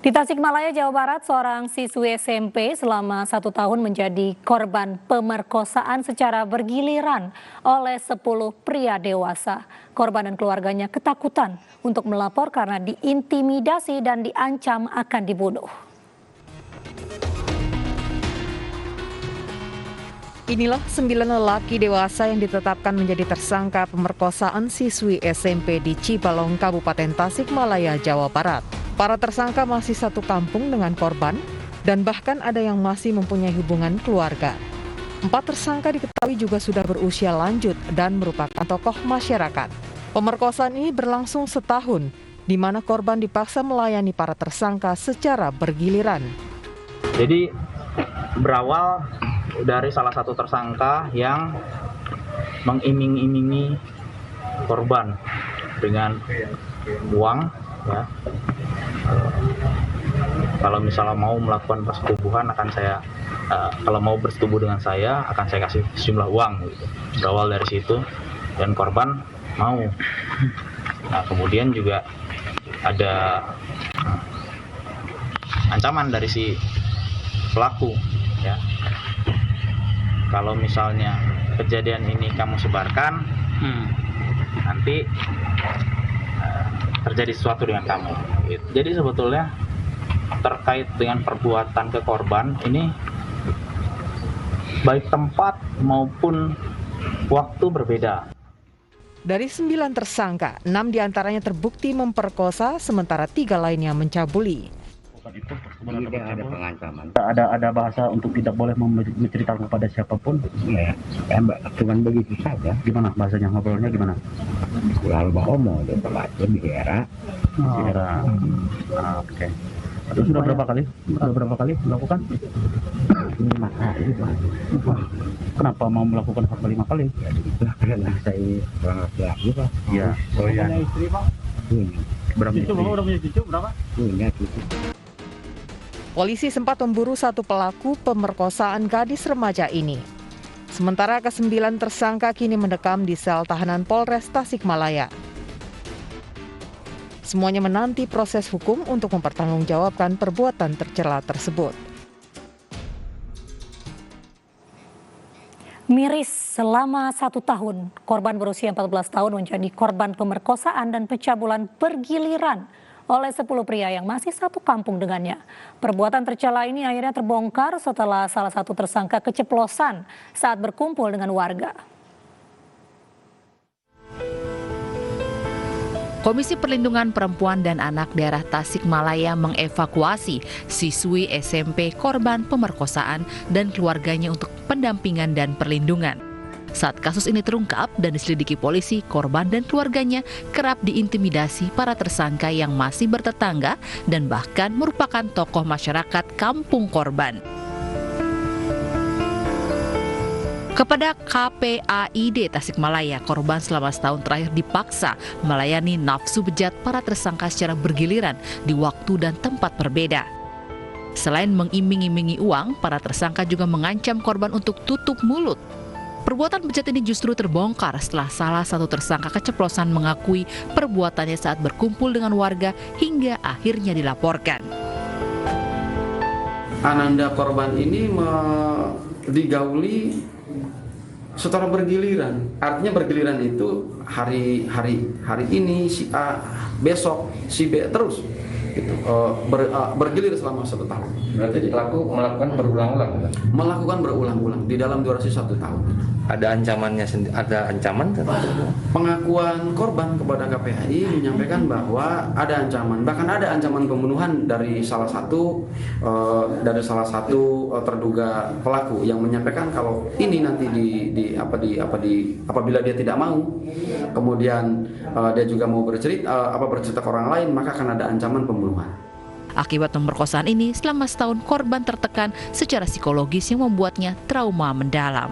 Di Tasikmalaya, Jawa Barat, seorang siswi SMP selama 1 tahun menjadi korban pemerkosaan secara bergiliran oleh 10 pria dewasa. Korban dan keluarganya ketakutan untuk melapor karena diintimidasi dan diancam akan dibunuh. Inilah 9 lelaki dewasa yang ditetapkan menjadi tersangka pemerkosaan siswi SMP di Cibalong, Kabupaten Tasikmalaya, Jawa Barat. Para tersangka masih satu kampung dengan korban dan bahkan ada yang masih mempunyai hubungan keluarga. 4 tersangka diketahui juga sudah berusia lanjut dan merupakan tokoh masyarakat. Pemerkosaan ini berlangsung setahun, di mana korban dipaksa melayani para tersangka secara bergiliran. Jadi berawal dari salah satu tersangka yang mengiming-imingi korban dengan uang, ya. Kalau misalnya mau melakukan persetubuhan kalau mau bersetubuh dengan saya akan saya kasih sejumlah uang gitu. Berawal dari situ dan korban mau. Nah, kemudian juga ada ancaman dari si pelaku, ya. Kalau misalnya kejadian ini kamu sebarkan, nanti terjadi sesuatu dengan kamu. Jadi sebetulnya terkait dengan perbuatan ke korban ini baik tempat maupun waktu berbeda. Dari 9 tersangka, 6 diantaranya terbukti memperkosa, sementara 3 lainnya mencabuli. Tidak ada pengancaman. Ada bahasa untuk tidak boleh menceritakan kepada siapapun. Ya, cuma begitu saja. Gimana bahasanya, ngobrolnya gimana? Lalu bahomo dia baca biara. Oke. Itu sudah berapa kali? Melakukan? 5 kali. Kenapa mau melakukan sampai 5 kali? Ya begitulah karena saya orang laki-laki Pak. Iya. Oh iya. Istri Pak? Berapa istri? Udah punya cucu berapa? Punya cucu. Polisi sempat memburu satu pelaku pemerkosaan gadis remaja ini. Sementara ke-9 tersangka kini mendekam di sel tahanan Polres Tasikmalaya. Semuanya menanti proses hukum untuk mempertanggungjawabkan perbuatan tercela tersebut. Miris selama 1 tahun, korban berusia 14 tahun menjadi korban pemerkosaan dan pencabulan bergiliran oleh 10 pria yang masih satu kampung dengannya. Perbuatan tercela ini akhirnya terbongkar setelah salah satu tersangka keceplosan saat berkumpul dengan warga. Komisi Perlindungan Perempuan dan Anak Daerah Tasikmalaya mengevakuasi siswi SMP korban pemerkosaan dan keluarganya untuk pendampingan dan perlindungan. Saat kasus ini terungkap dan diselidiki polisi, korban dan keluarganya kerap diintimidasi para tersangka yang masih bertetangga dan bahkan merupakan tokoh masyarakat kampung korban. Kepada KPAID Tasikmalaya, korban selama setahun terakhir dipaksa melayani nafsu bejat para tersangka secara bergiliran di waktu dan tempat berbeda. Selain mengiming-imingi uang, para tersangka juga mengancam korban untuk tutup mulut. Perbuatan bejat ini justru terbongkar setelah salah satu tersangka keceplosan mengakui perbuatannya saat berkumpul dengan warga hingga akhirnya dilaporkan. Ananda korban ini digauli secara bergiliran. Artinya bergiliran itu hari ini si A, besok si B, terus gitu. Bergilir selama 1 tahun. Berarti pelaku melakukan berulang-ulang? Melakukan berulang-ulang di dalam durasi 1 tahun. Ada ancamannya, ada ancaman? Pengakuan korban kepada KPAI menyampaikan bahwa ada ancaman, bahkan ada ancaman pembunuhan dari salah satu terduga pelaku yang menyampaikan kalau ini nanti apabila dia tidak mau, kemudian dia juga mau bercerita ke orang lain, maka akan ada ancaman pembunuhan. Akibat pemerkosaan ini, selama setahun korban tertekan secara psikologis yang membuatnya trauma mendalam.